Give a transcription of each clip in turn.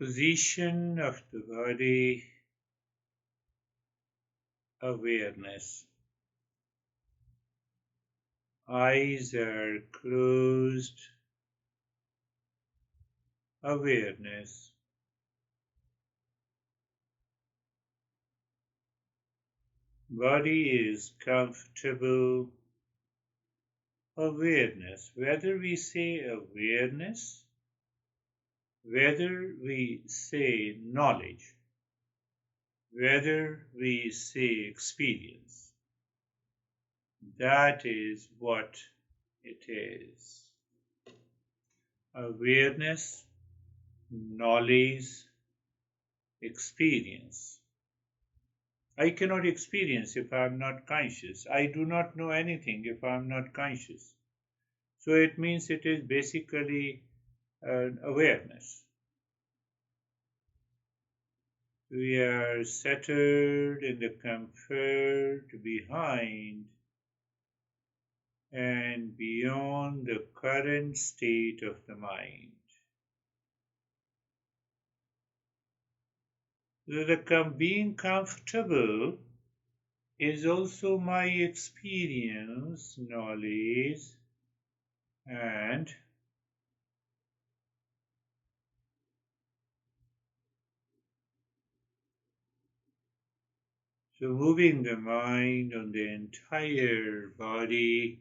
Position of the body, awareness. Eyes are closed, awareness. Body is comfortable, awareness. Whether we say awareness, whether we say knowledge, whether we say experience, that is what it is. Awareness, knowledge, experience. I cannot experience if I am not conscious. I do not know anything if I am not conscious. So it means it is basically awareness. We are settled in the comfort behind and beyond the current state of the mind. So being comfortable is also my experience, knowledge, and so moving the mind on the entire body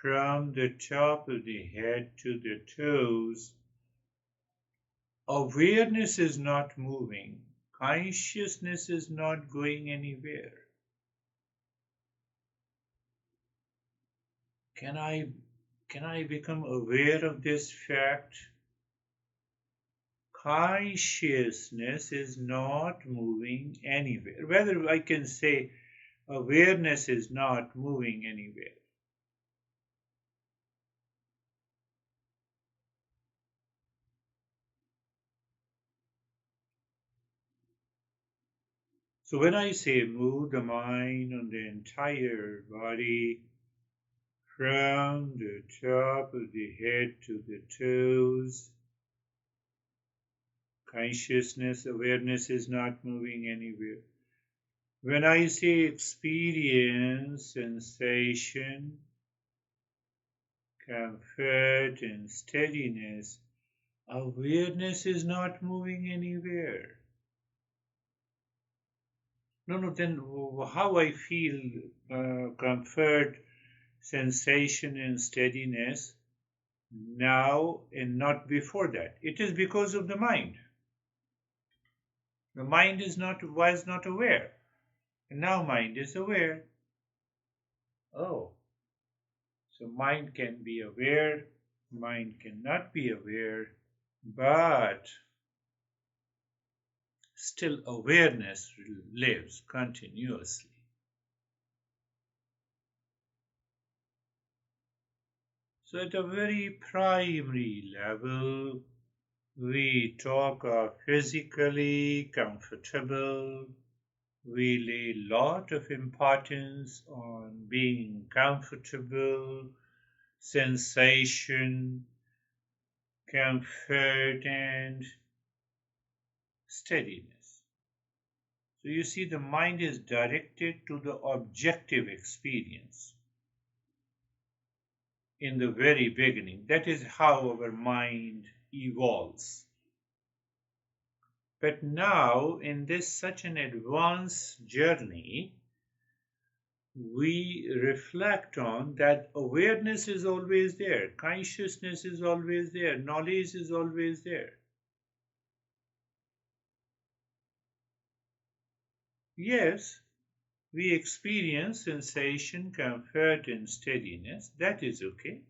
from the top of the head to the toes. Awareness is not moving. Consciousness is not going anywhere. Can I become aware of this fact? Consciousness is not moving anywhere. Whether I can say awareness is not moving anywhere. So when I say move the mind on the entire body, from the top of the head to the toes, consciousness, awareness is not moving anywhere. When I say experience, sensation, comfort, and steadiness, awareness is not moving anywhere. No, then how I feel comfort, sensation, and steadiness now and not before that. It is because of the mind. The mind was not aware, and now mind is aware. Oh, so mind can be aware, mind cannot be aware, but still awareness lives continuously. So at a very primary level, we talk of physically comfortable. We lay a lot of importance on being comfortable, sensation, comfort, and steadiness. So you see, the mind is directed to the objective experience in the very beginning. That is how our mind evolves. But now, in this such an advanced journey, we reflect on that awareness is always there, consciousness is always there, knowledge is always there. Yes, we experience sensation, comfort, and steadiness. That is okay.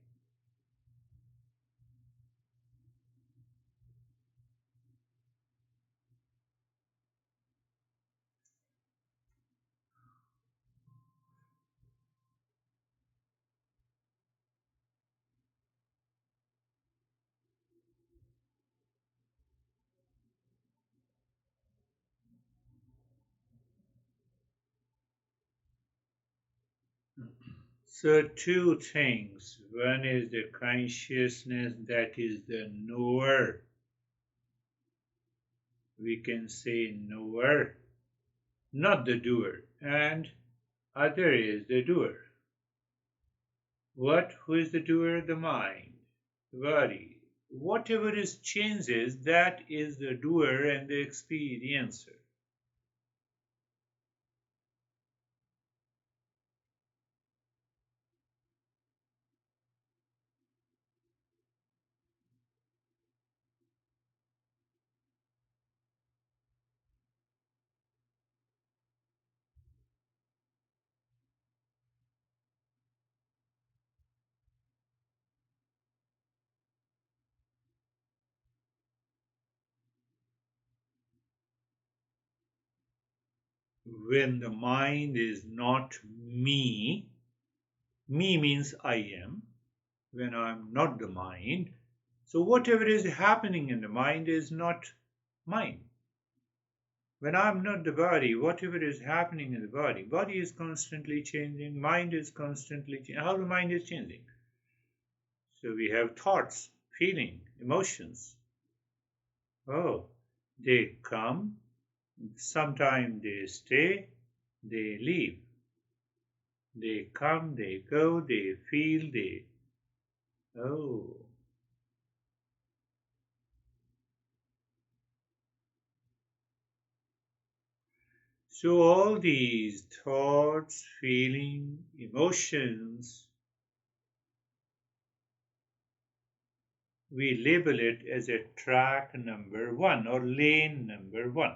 So, two things. One is the consciousness, that is the knower. We can say knower, not the doer, and other is the doer. What? Who is the doer? The mind, the body. Whatever is changes, that is the doer and the experiencer. When the mind is not me, me means I am, when I'm not the mind, so whatever is happening in the mind is not mine. When I'm not the body, whatever is happening in the body is constantly changing, mind is constantly changing. How the mind is changing? So we have thoughts, feeling, emotions. Oh, they come, sometimes they stay, they leave. They come, they go, they feel, they. Oh. So all these thoughts, feeling, emotions, we label it as a track number one or lane number one.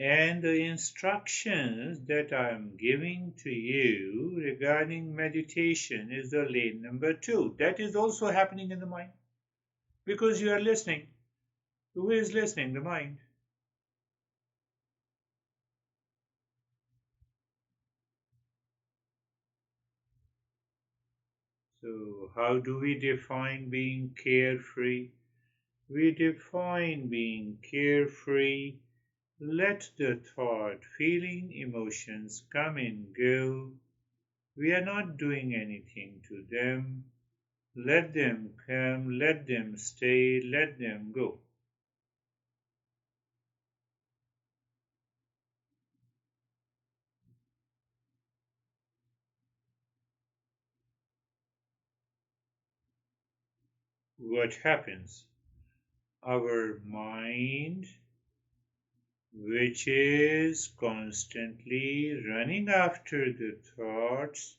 And the instructions that I am giving to you regarding meditation is the lane number two. That is also happening in the mind because you are listening. Who is listening? The mind. So, how do we define being carefree? We define being carefree. Let the thought, feeling, emotions come and go. We are not doing anything to them. Let them come, let them stay, let them go. What happens? Our mind, which is constantly running after the thoughts,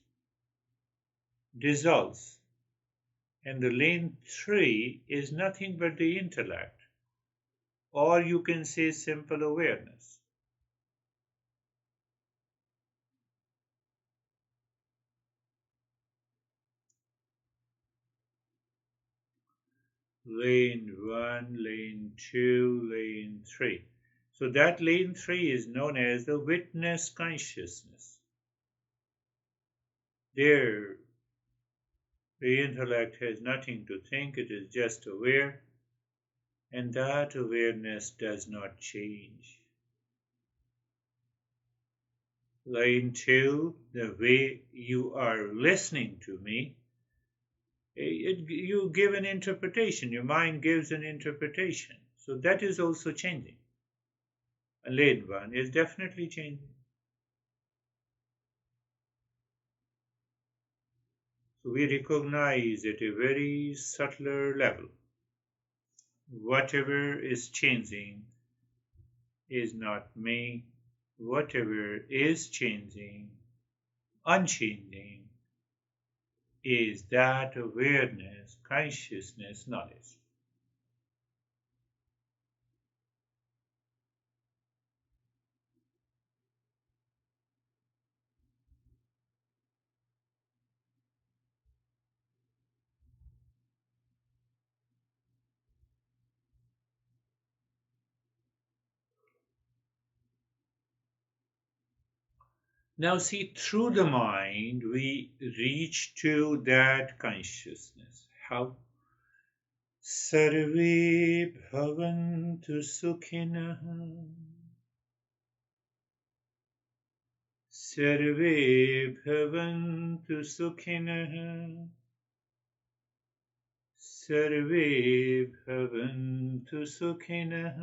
dissolves. And the lane 3 is nothing but the intellect, or you can say simple awareness. Lane 1, lane 2, lane 3. So that lane 3 is known as the witness consciousness. There, the intellect has nothing to think, it is just aware, and that awareness does not change. Lane 2, the way you are listening to me, you give an interpretation, your mind gives an interpretation. So that is also changing. A lane 1 is definitely changing. So we recognize at a very subtler level whatever is changing is not me. Whatever is changing, unchanging, is that awareness, consciousness, knowledge. Now, see, through the mind, we reach to that consciousness. How? Sarve bhavantu sukhinah. सर्वे भवन्तु सुखिनः सर्वे भवन्तु सुखिनः.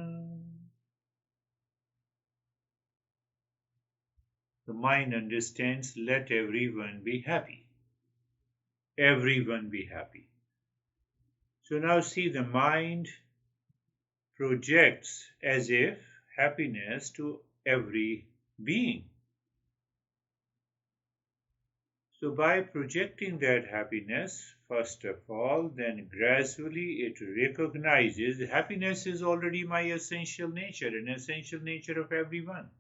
The mind understands, let everyone be happy. Everyone be happy. So now see, the mind projects as if happiness to every being. So by projecting that happiness, first of all, then gradually it recognizes happiness is already my essential nature, an essential nature of everyone.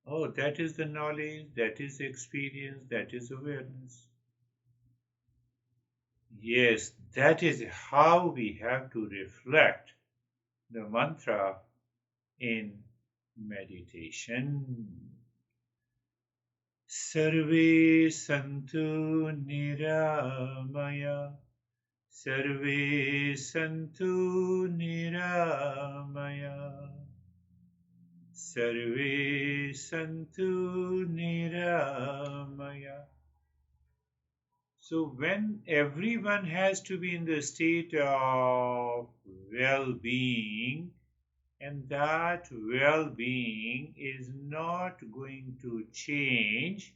Oh, that is the knowledge, that is experience, that is awareness. Yes, that is how we have to reflect the mantra in meditation. Sarve santu niramaya, sarve santu niramaya, sarve santu niramaya. So when everyone has to be in the state of well-being, and that well-being is not going to change,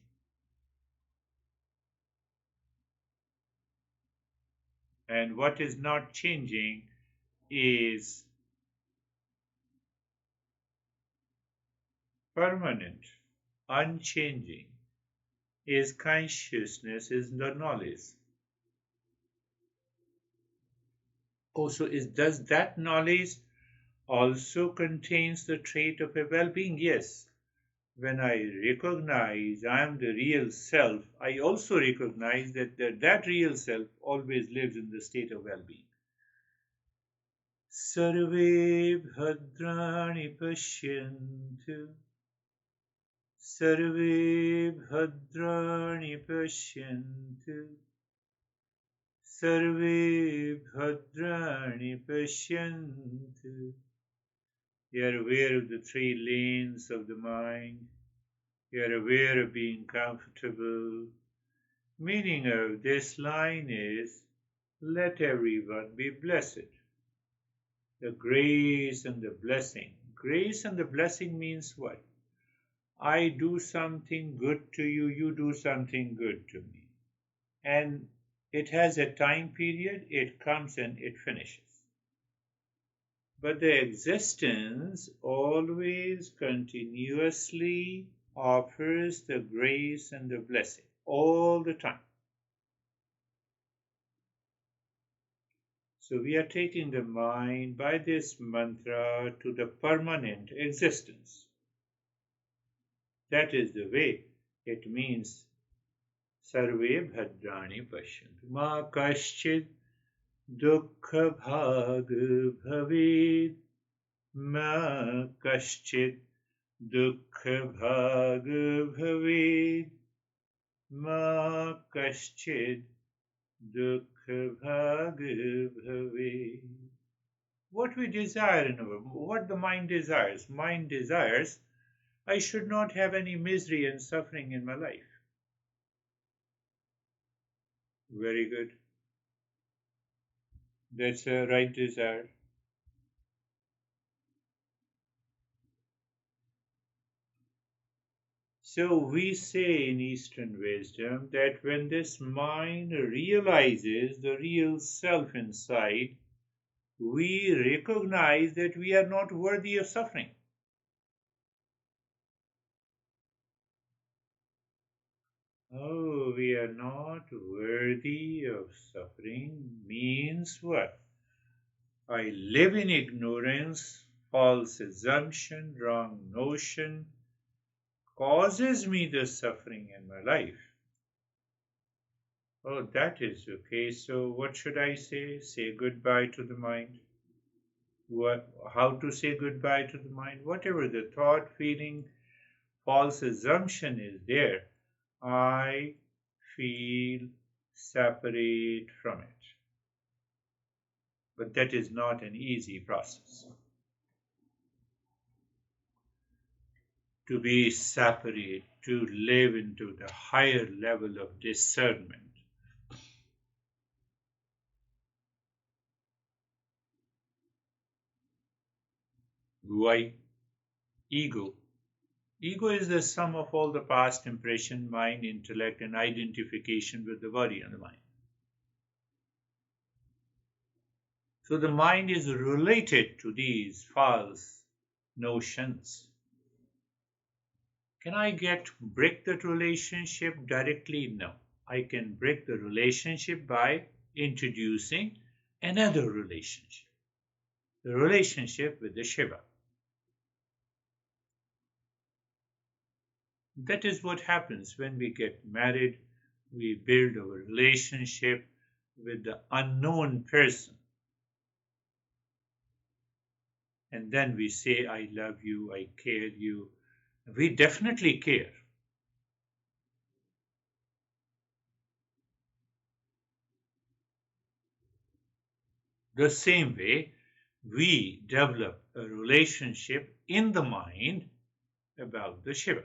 and what is not changing is permanent, unchanging, is consciousness, is the knowledge. Also, does that knowledge also contains the trait of a well-being? Yes. When I recognize I am the real self, I also recognize that real self always lives in the state of well-being. Sarve bhadrani pashyantu, sarve bhadrani pashyantu, sarve bhadrani pashyantu. You are aware of the three lanes of the mind. You are aware of being comfortable. Meaning of this line is, let everyone be blessed. The grace and the blessing. Grace and the blessing means what? I do something good to you, you do something good to me. And it has a time period, it comes and it finishes. But the existence always continuously offers the grace and the blessing all the time. So we are taking the mind by this mantra to the permanent existence. That is the way. It means Sarve Bhadrani Pashyantu Ma Kaschid Dukkha Bhag Bhavid Ma Kaschid Dukkha Bhag Bhavid Ma Kaschid Dukkha Bhag Bhavid. What we desire in our, what the mind desires. Mind desires, I should not have any misery and suffering in my life. Very good. That's a right desire. So we say in Eastern wisdom that when this mind realizes the real self inside, we recognize that we are not worthy of suffering. Oh, we are not worthy of suffering means what? I live in ignorance, false assumption, wrong notion causes me the suffering in my life. Oh, that is okay. So what should I say? Say goodbye to the mind. How to say goodbye to the mind? Whatever the thought, feeling, false assumption is there, I feel separate from it. But that is not an easy process. to be separate, to live into the higher level of discernment. Why? Ego. Ego is the sum of all the past impression, mind, intellect, and identification with the body and the mind. So the mind is related to these false notions. Can I break that relationship directly? No. I can break the relationship by introducing another relationship, the relationship with the Shiva. That is what happens when we get married. We build a relationship with the unknown person. And then we say, I love you, I care you. We definitely care. The same way, we develop a relationship in the mind about the Shiva.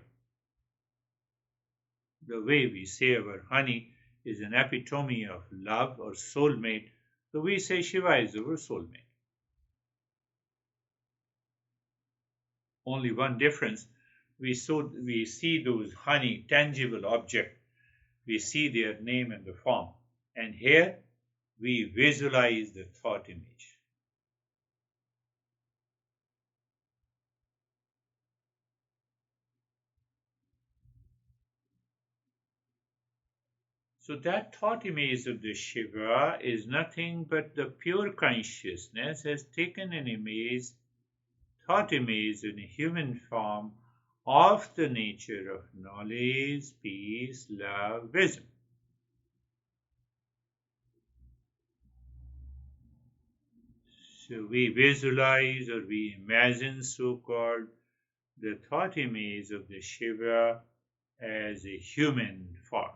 The way we say our honey is an epitome of love or soulmate, so we say Shiva is our soulmate. Only one difference, we see those honey tangible object, we see their name and the form, and here we visualize the thought image. So that thought image of the Shiva is nothing but the pure consciousness has taken an image, thought image in a human form of the nature of knowledge, peace, love, wisdom. So we visualize or we imagine so-called the thought image of the Shiva as a human form.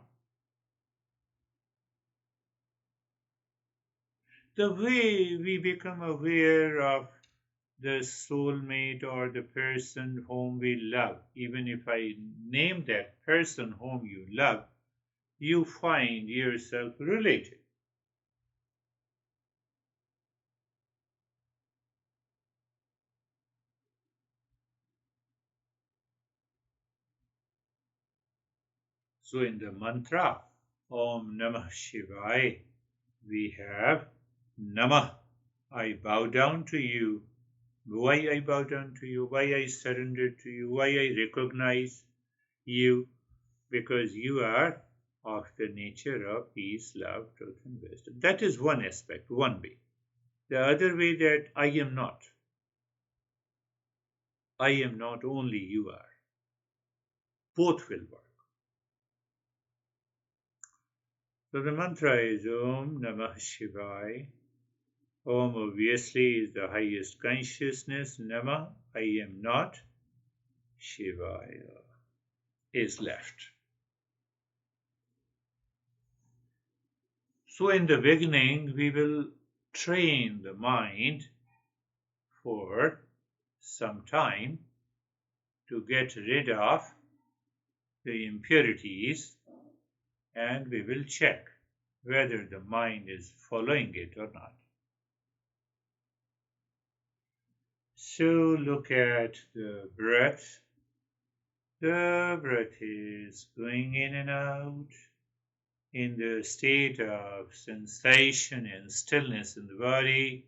The way we become aware of the soulmate or the person whom we love, even if I name that person whom you love, you find yourself related. So in the mantra Om Namah Shivaya, we have Namah, I bow down to you. Why I bow down to you? Why I surrender to you? Why I recognize you? Because you are of the nature of peace, love, truth, and wisdom. That is one aspect, one way. The other way that I am not. I am not, only you are. Both will work. So the mantra is Om Namah Shivaya. Om obviously is the highest consciousness. Namah, I am not. Shivaya is left. So in the beginning, we will train the mind for some time to get rid of the impurities, and we will check whether the mind is following it or not. So look at the breath. The breath is going in and out in the state of sensation and stillness in the body.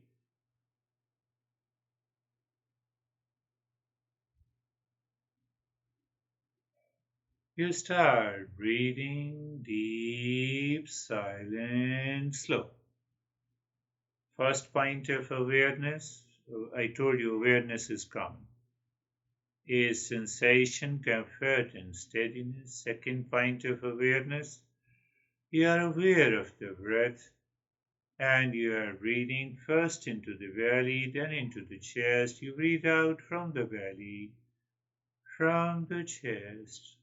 You start breathing deep, silent, slow. First point of awareness, I told you awareness is common, is sensation, comfort, and steadiness. Second point of awareness, you are aware of the breath and you are breathing first into the belly, then into the chest. You breathe out from the belly, from the chest.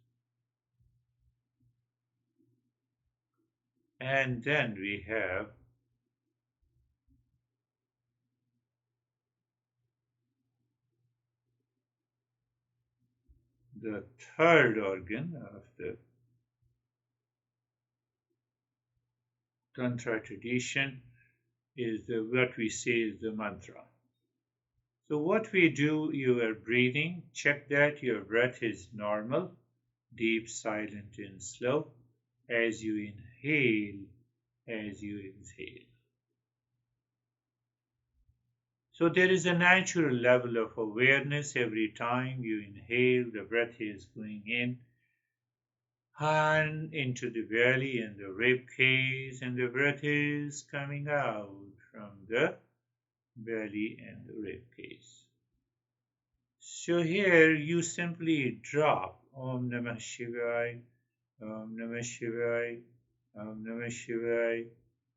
And then we have the third organ of the tantra tradition is what we say is the mantra. So what we do, you are breathing, check that your breath is normal, deep, silent, and slow as you inhale, as you exhale. So there is a natural level of awareness every time you inhale, the breath is going in and into the belly and the rib cage, and the breath is coming out from the belly and the rib cage. So here you simply drop Om Namah Shivaya, Om Namah Shivaya, Om Namah Shivaya,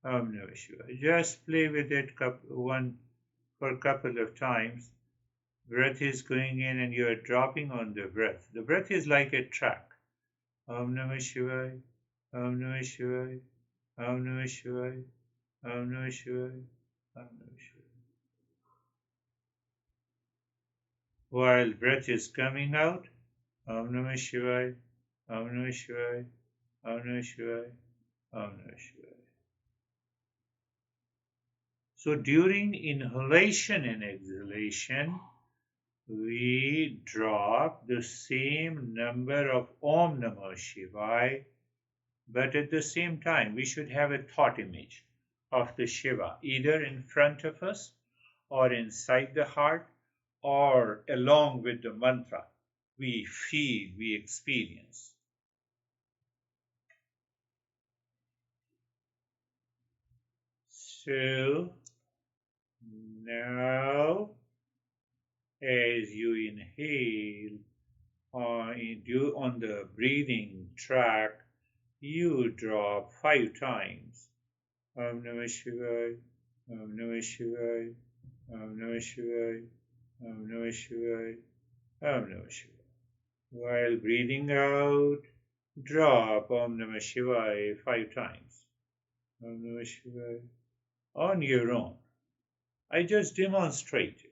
Om Namah Shivaya. Just play with it for a couple of times. Breath is going in and you are dropping on the breath. The breath is like a track. Om Namah Shivaya, Om Namah Shivaya, Om Namah Shivaya, Om Namah Shivaya, Om Namah Shivaya. While breath is coming out, Om Namah Shivaya, Om Namah Shivaya, Om Namah Shivaya, Om Namah Shivaya. So during inhalation and exhalation, we drop the same number of Om Namah Shivaya, but at the same time, we should have a thought image of the Shiva, either in front of us or inside the heart or along with the mantra we feel, we experience. So now, as you inhale on the breathing track, you drop 5 times. Om Namah Shivaya, Om Namah Shivaya, Om Namah Shivaya, Om Namah Shivaya, Om Namah Shivaya. While breathing out, drop Om Namah Shivaya 5 times. Om Namah Shivaya. On your own. I just demonstrated.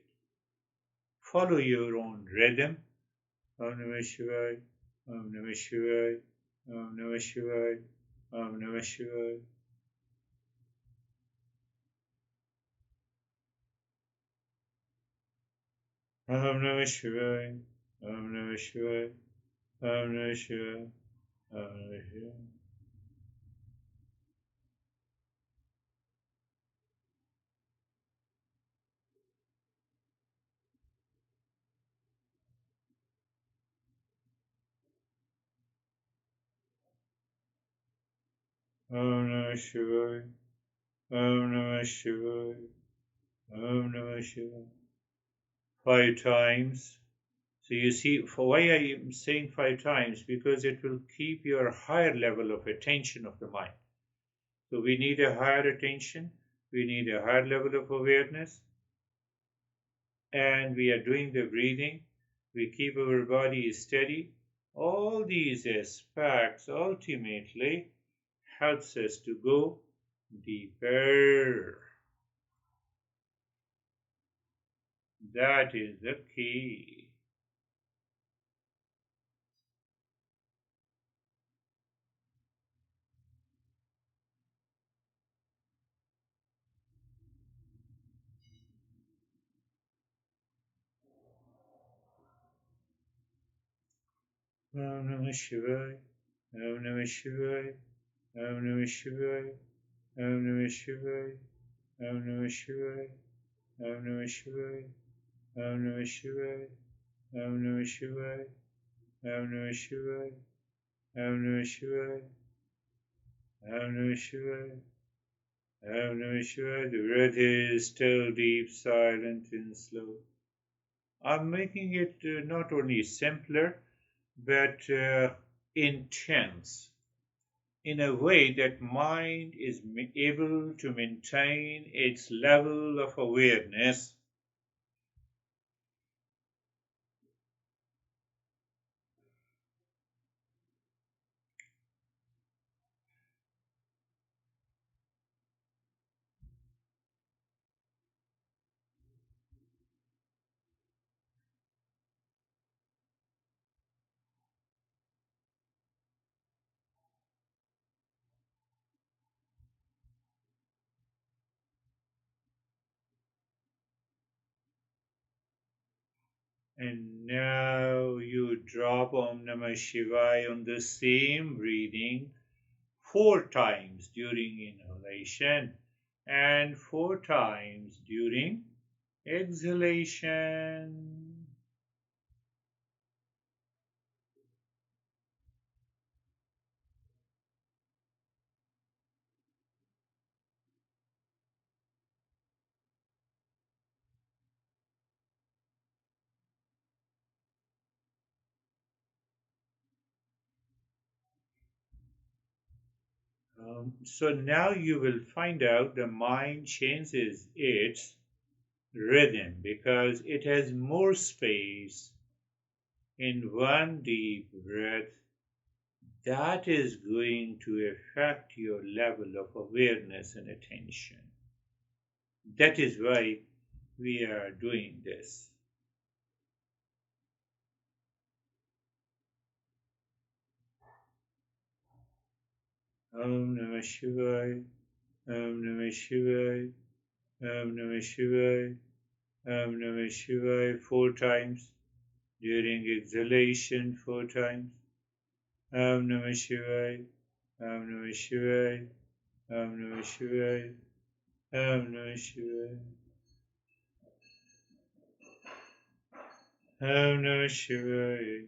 Follow your own rhythm. Om Namah Shivaya, Om Namah Shivaya, Om Namah Shivaya, Om Namah Shivaya. Om Namah Shivaya, Om Namah Shivaya, Om Namah Shivaya, Om Namah Shivaya. Om Namah Shivaya, Om Namah Shivaya, Om Namah Shivaya. 5 times. So you see, for why I am saying 5 times, because it will keep your higher level of attention of the mind. So we need a higher attention, we need a higher level of awareness, and we are doing the breathing, we keep our body steady. All these aspects ultimately helps us to go deeper. That is the key. Om Namah Shivaya, Om Namah Shivaya, Om Namah Shivaya, Om Namah Shivaya, Om Namah Shivaya, Om Namah Shivaya, Om Namah Shivaya, Om Namah Shivaya, Om Namah Shivaya, Om Namah Shivaya, Om Namah Shivaya, Om Namah Shivaya. The breath is still deep, silent, and slow. I'm making it not only simpler, but intense, in a way that mind is able to maintain its level of awareness. And now you drop Om Namah Shivaya on the same breathing 4 times during inhalation and 4 times during exhalation. So now you will find out the mind changes its rhythm because it has more space in one deep breath. That is going to affect your level of awareness and attention. That is why we are doing this. Om Namah Shivaya, Om Namah Shivaya, Om Namah Shivaya, Om Namah Shivaya 4 times. During exhalation 4 times. Om Namah Shivaya, Om Namah Shivaya, Om Namah Shivaya, Om Namah Shivaya. Om Namah Shivaya,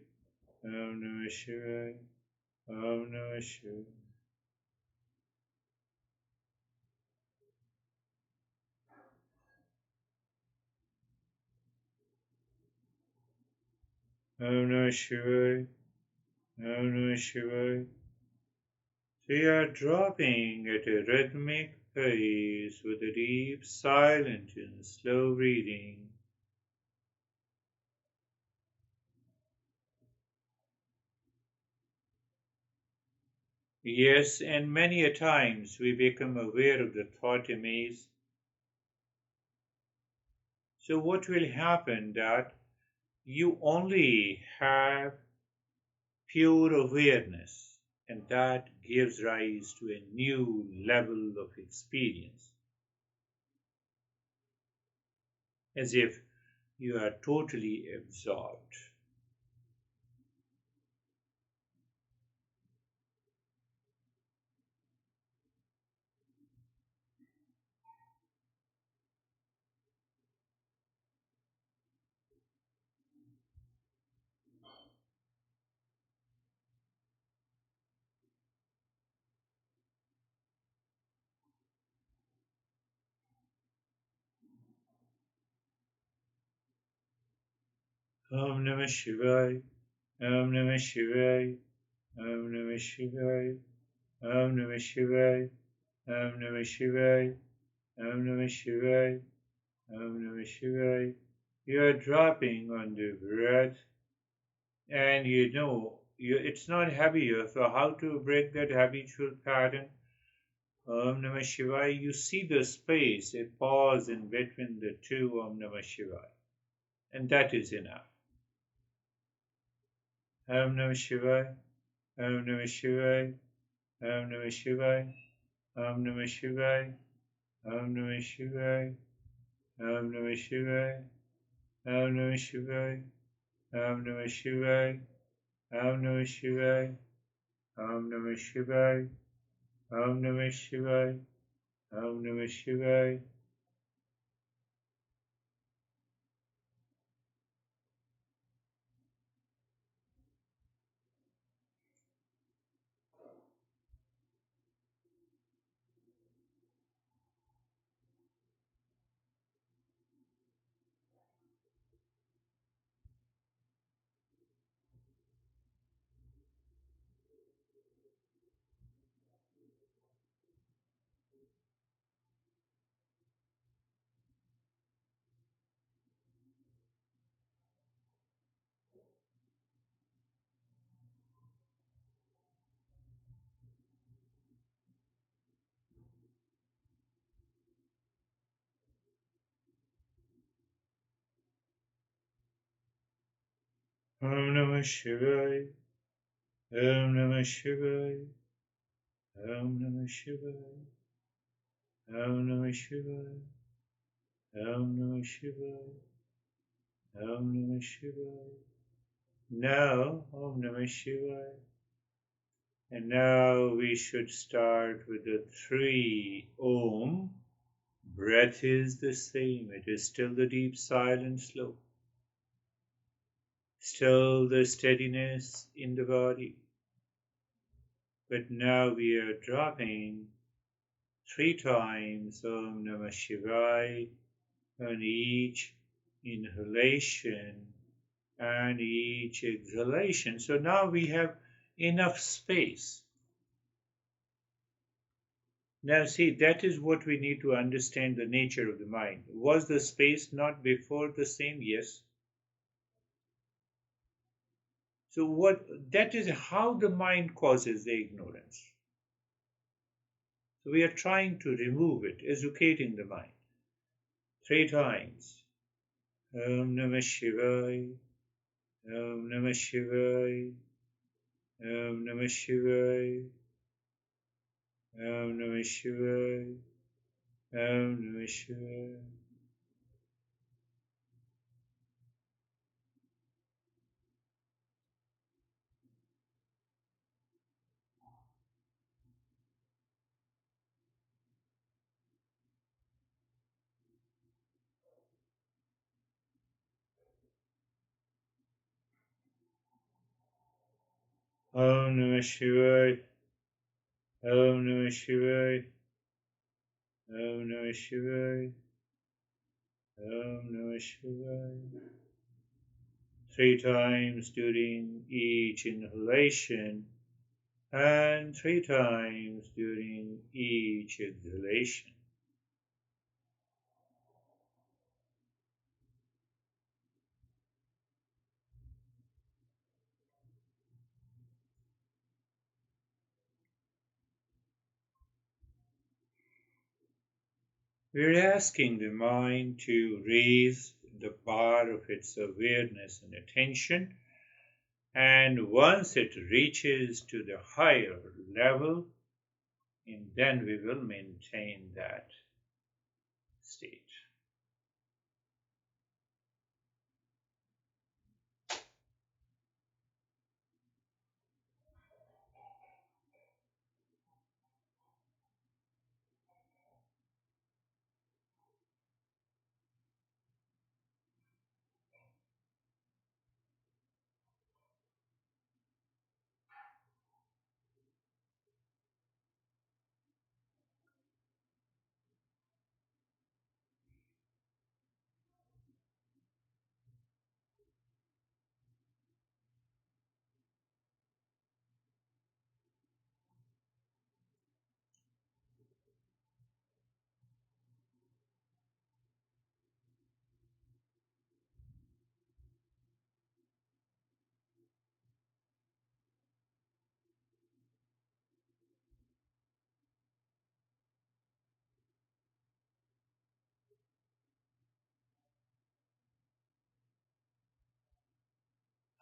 Om Namah Shivaya, Om Namah Shivaya. Om Namah Shivaya, Om Namah Shivaya. So you are dropping at a rhythmic pace with a deep, silent and slow breathing. Yes, and many a times we become aware of the thought amaze. So what will happen that you only have pure awareness, and that gives rise to a new level of experience, as if you are totally absorbed. Om Namah Shivaya, Om Namah Shivaya, Om Namah Shivaya, Om Namah Shivaya, Om Namah Shivaya, Om Namah Shivaya, Om Namah Shivaya. You are dropping on the breath, and it's not habitual. So how to break that habitual pattern? Om Namah Shivaya. You see the space, a pause in between the two Om Namah Shivaya, and that is enough. Om Namah Shivaya, Om Namah Shivaya, Om Namah Shivaya, Om Namah Shivaya, Om Namah Shivaya, Om Namah Shivaya, Om Namah Shivaya, Om Namah Shivaya, Om Namah Shivaya, Om Namah Shivaya, Om Namah Shivaya, Om Namah Shivaya. Om Namah Shivaya, Om Namah Shivaya, Om Namah Shivaya, Om Namah Shivaya, Om Namah Shivaya. Om Namah Shivaya. Now, Om Namah Shivaya. And now we should start with the three Om. Breath is the same. It is still the deep, silent, slow. Still the steadiness in the body. But now we are dropping 3 times Om Namah Shivaya on each inhalation and each exhalation. So now we have enough space. Now see, that is what we need to understand the nature of the mind. Was the space not before the same? Yes. So that is how the mind causes the ignorance. So we are trying to remove it, educating the mind. 3 times. Om Namah Shivaya. Om Namah Shivaya. Om Namah Shivaya. Om Namah Shivaya. Om Namah Shivaya. Om Namah Shivaya. Om Namah Shivaya. Om Namah Shivaya. Om Namah Shivaya. 3 times during each inhalation and 3 times during each exhalation. We're asking the mind to raise the bar of its awareness and attention, and once it reaches to the higher level, and then we will maintain that state.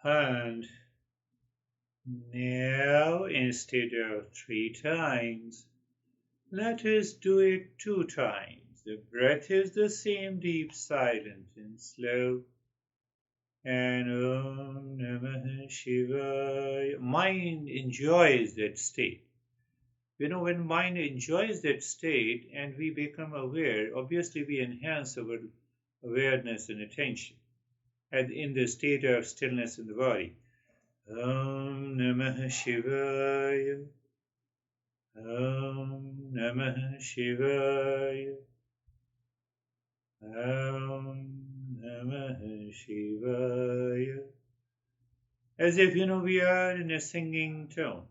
And now, instead of 3 times, let us do it 2 times. The breath is the same, deep, silent, and slow. And Om Namah Shivaya. Mind enjoys that state. When mind enjoys that state and we become aware, obviously we enhance our awareness and attention and in the state of stillness in the body. Om Namah Shivaya. Om Namah Shivaya. Om Namah Shivaya. As if, we are in a singing tone.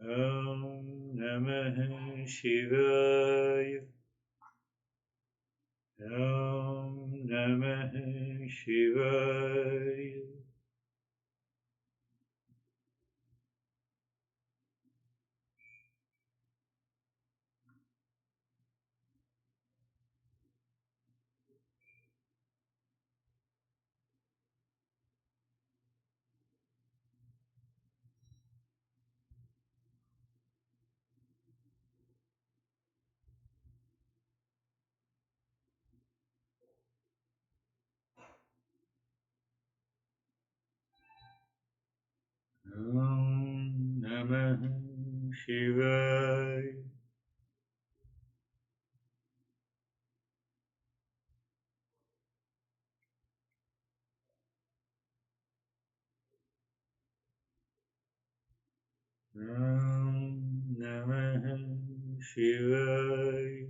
Om Namah Shivaya. Om Namah Shivaya. Shivaya. Om Namah Shivaya.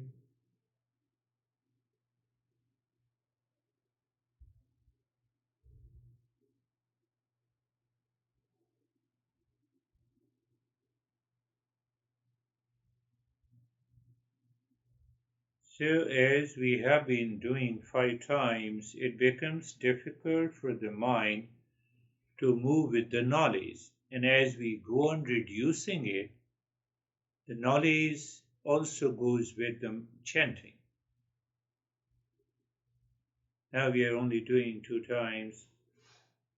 So as we have been doing 5 times, it becomes difficult for the mind to move with the knowledge. And as we go on reducing it, the knowledge also goes with the chanting. Now we are only doing 2 times.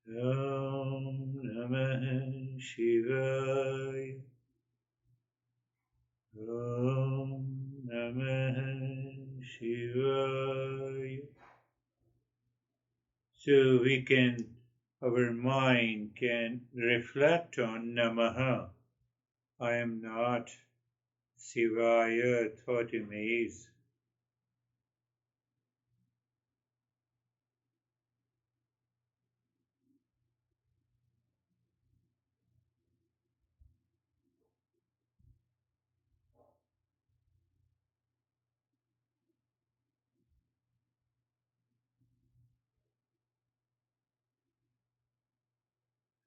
Om Namah Shivaya. Om Namah Shivaya. So our mind can reflect on Namaha. I am not. Shivaya, thought amaze.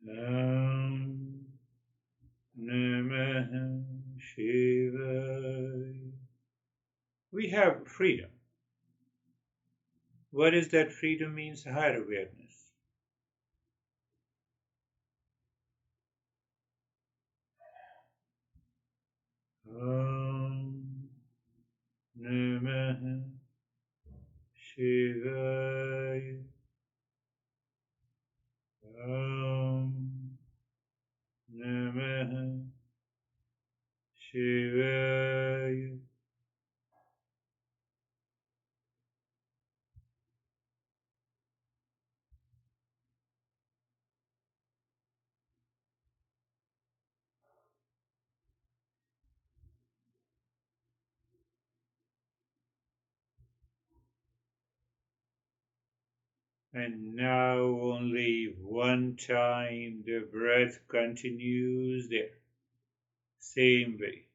Om Namah Shivaya. We have freedom. What is that freedom means? Higher awareness. Om Namah Shivaya. Om Namah Shivaya. And now only one time the breath continues there, same way.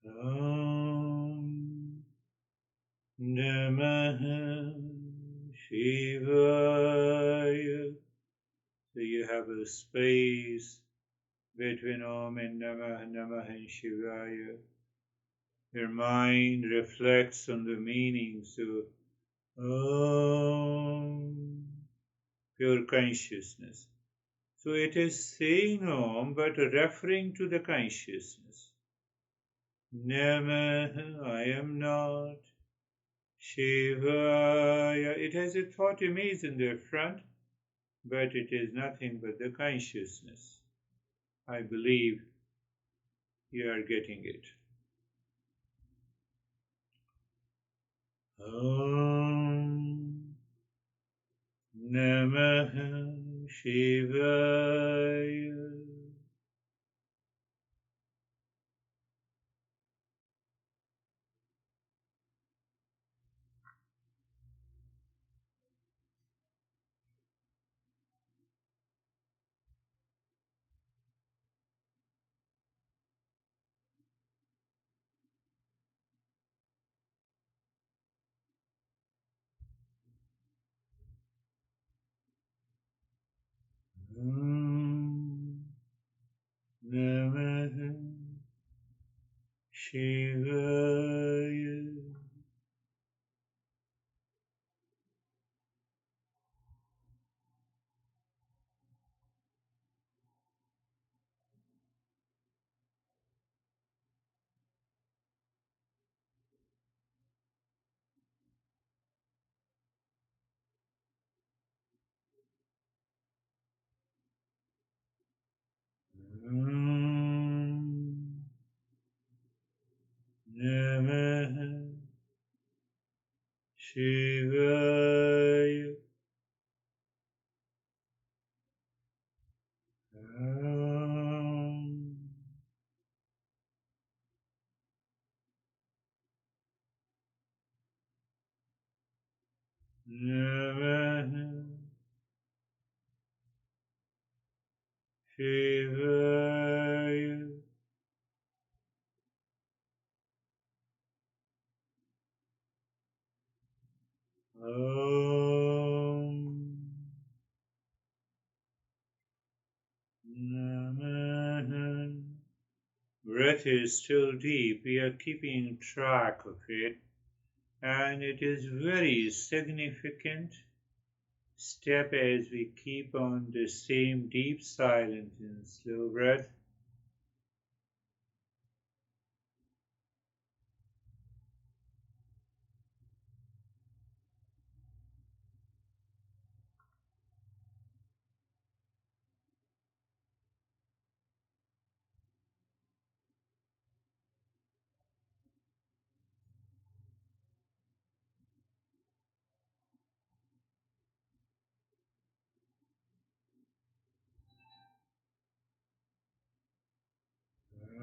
Om Namah Shivaya. So you have a space between Om and Namah, Namah and Shivaya. Your mind reflects on the meaning. So Om, pure consciousness. So it is saying Om, but referring to the consciousness. Namah, I am not. Shivaya, it has a thought image in the front, but it is nothing but the consciousness. I believe you are getting it. Om Namah Shivaya. Om Namah Shivaya. Om Namah Shivaya. Om Namah Shivaya. Om Namah. Breath is still deep. We are keeping track of it, and it is very significant step as we keep on the same deep silent and slow breath.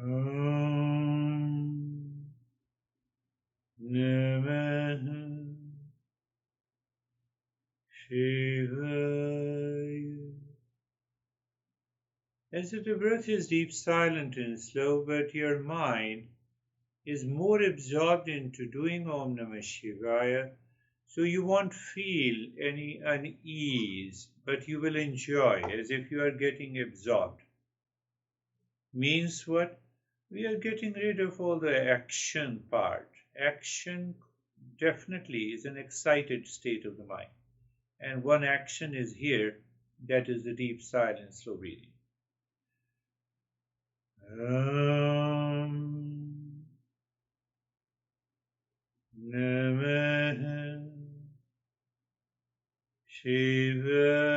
Om Namah Shivaya. As if the breath is deep, silent, and slow, but your mind is more absorbed into doing Om Namah Shivaya, so you won't feel any unease, but you will enjoy as if you are getting absorbed. Means what? We are getting rid of all the action part. Action definitely is an excited state of the mind. And one action is here, that is the deep silent slow breathing. Om Namah Shivaya.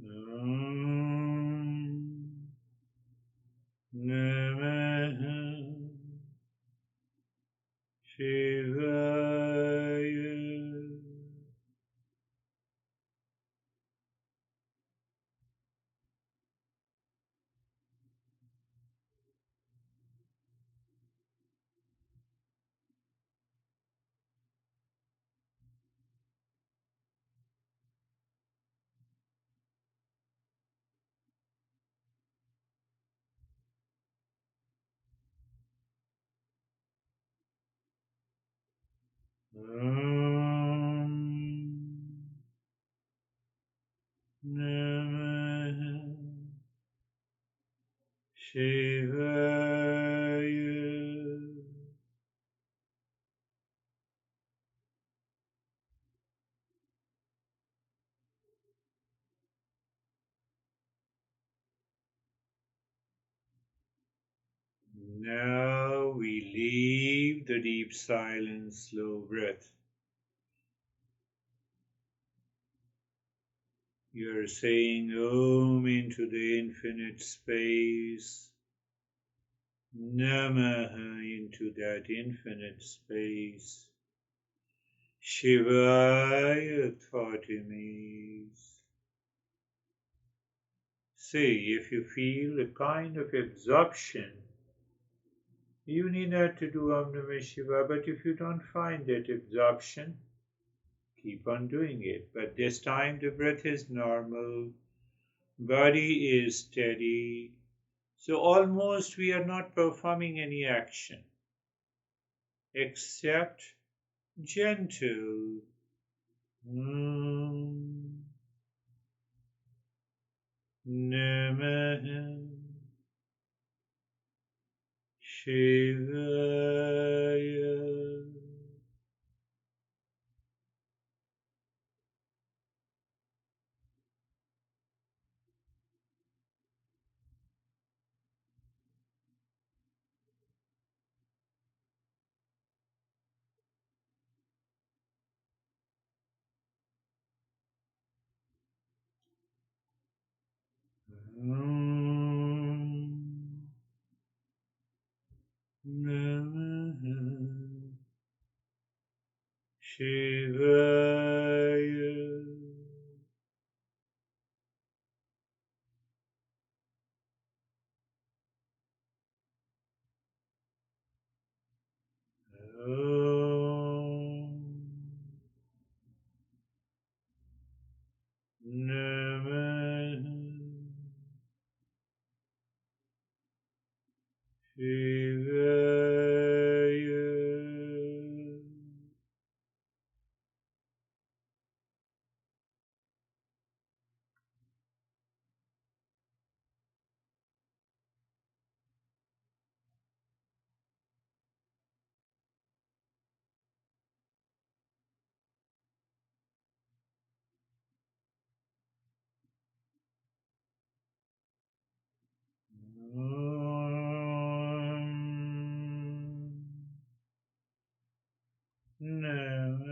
Om Namah Shivaya. Om Namah Shivaya. Now we leave the deep silent slow breath. You're saying Om into the infinite space, Namaha into that infinite space, Shivaya thought image. See if you feel a kind of absorption. You need not to do Om Namah Shivaya, but if you don't find that absorption, keep on doing it. But this time the breath is normal, body is steady. So almost we are not performing any action except gentle. Om Namah Shivaya. Shivaya. Om Namah Shivaya. Om Namah Shivaya.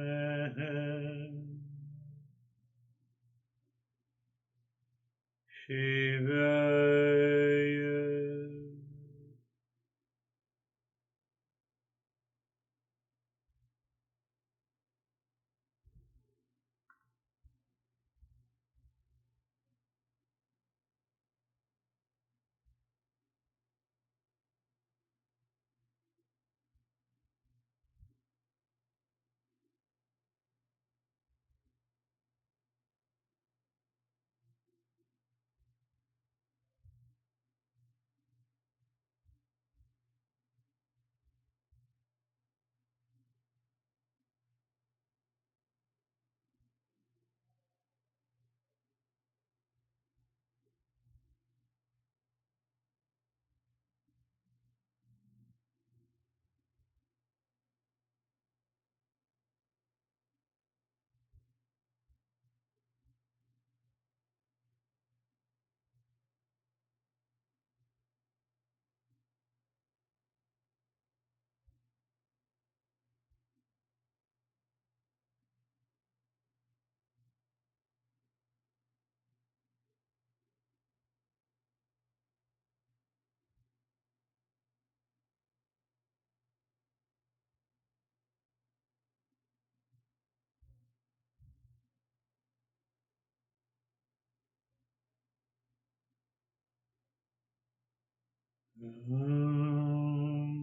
Om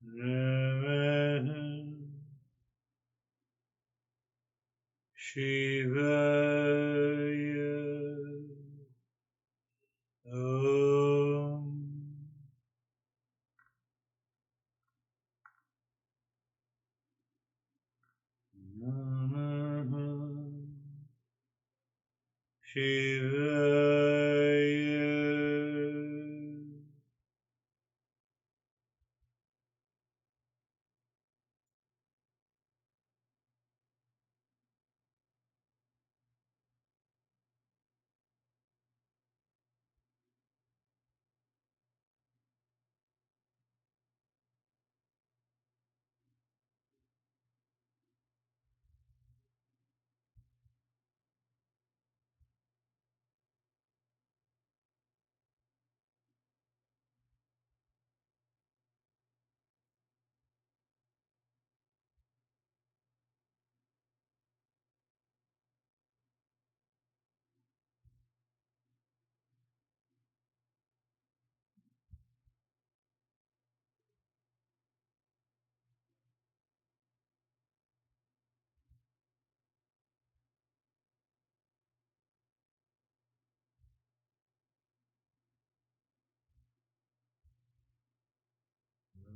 Namah Shivaya. Om Namah Shivaya.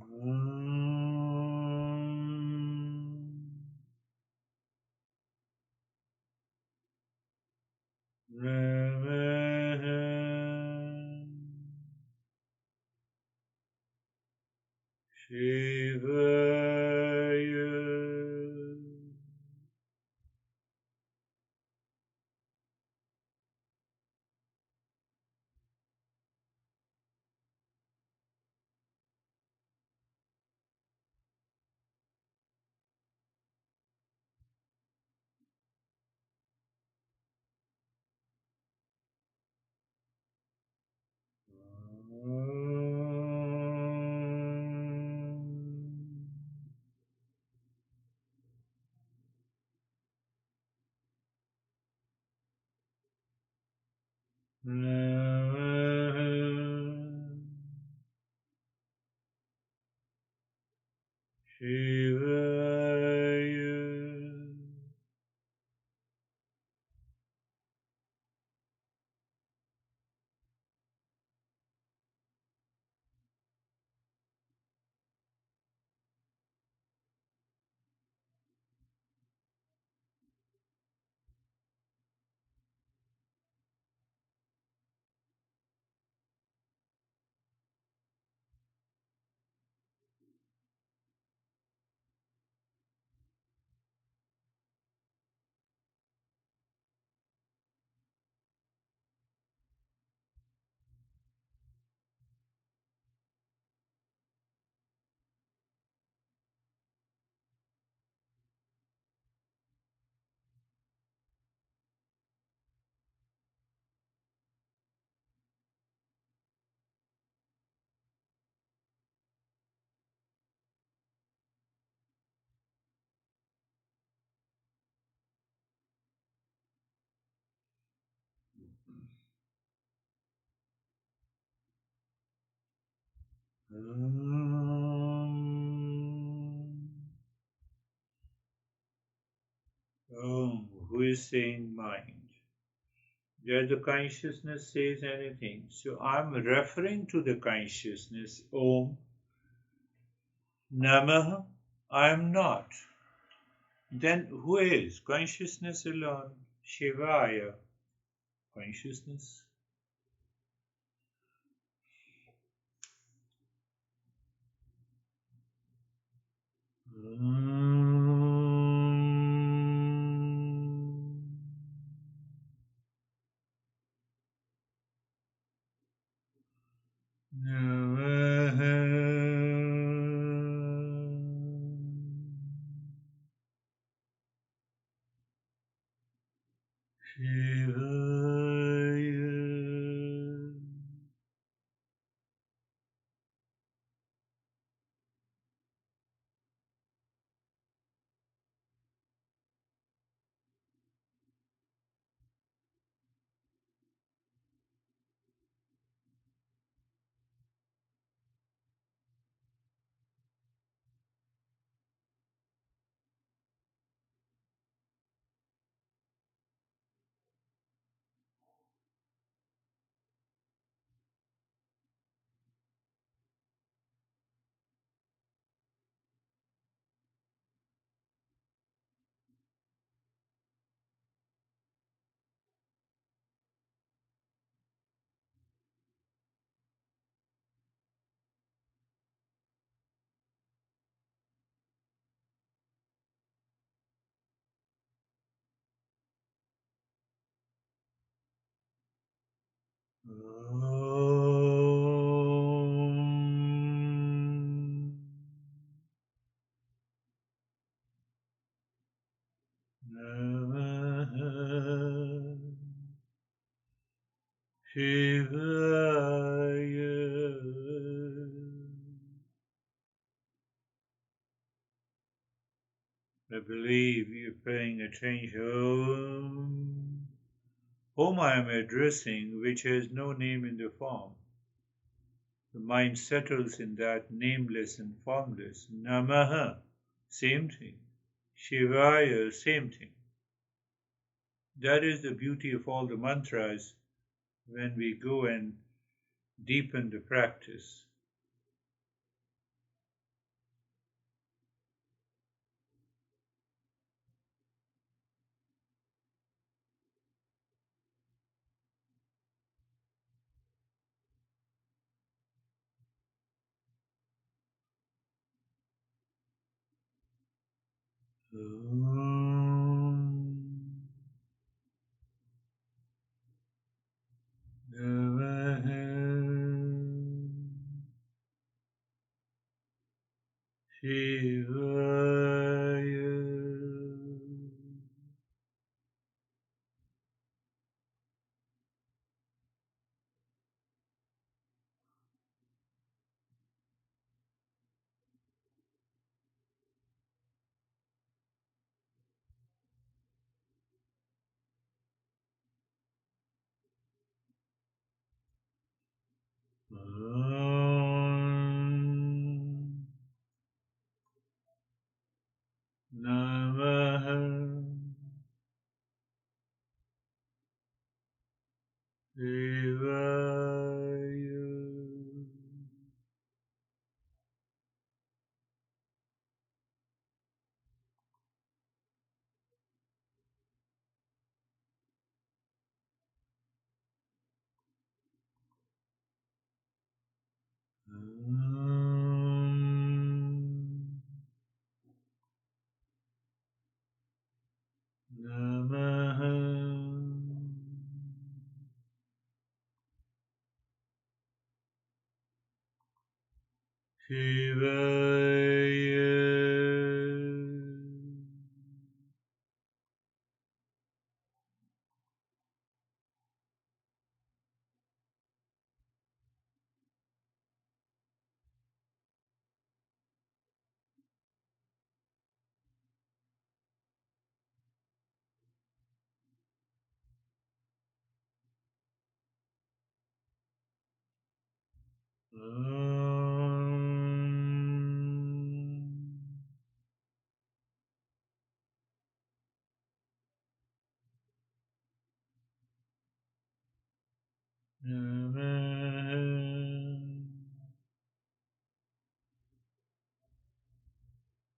Om Namah Shivaya. Shivaya. Who is saying mind? Where the consciousness says anything. So I'm referring to the consciousness. Om Namah. I am not. Then who is? Consciousness alone. Shivaya. Consciousness. I believe you're paying attention. Whom I am addressing, which has no name in the form. The mind settles in that nameless and formless. Namaha, same thing. Shivaya, same thing. That is the beauty of all the mantras when we go and deepen the practice. Devaya. Namaha Shivaya.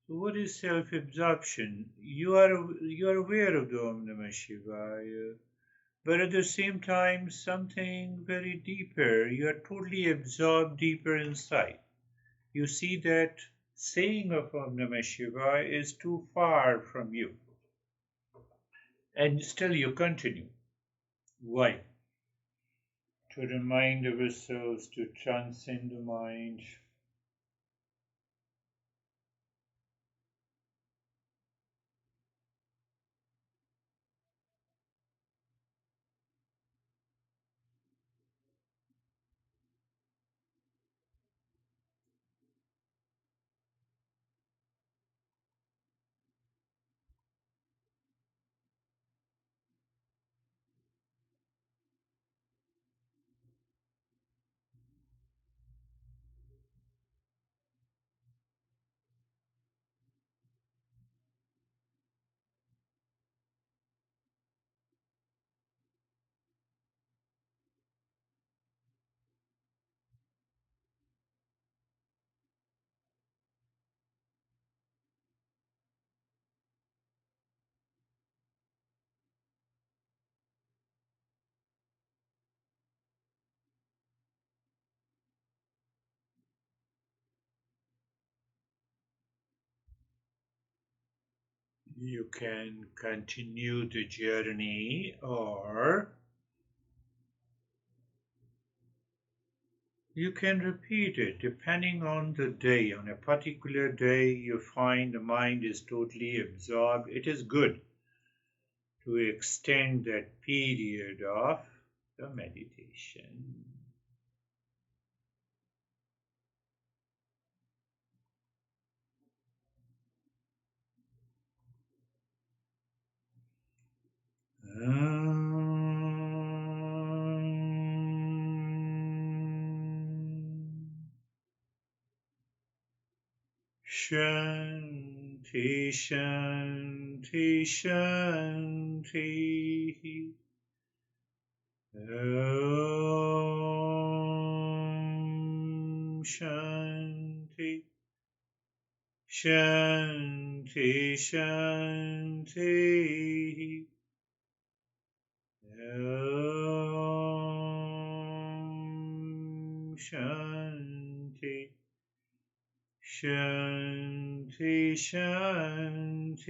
So what is self-absorption? You are aware of the Om Namah Shivaya, but at the same time something very deeper. You are totally absorbed deeper inside. You see that saying of Om Namah Shivaya is too far from you, and still you continue. Why? To remind ourselves to transcend the mind. You can continue the journey, or you can repeat it depending on the day. On a particular day, you find the mind is totally absorbed. It is good to extend that period of the meditation. Shanti, Shanti, Shanti. Om Shanti, Shanti, Shanti. Om Shanti, Shanti, Shanti.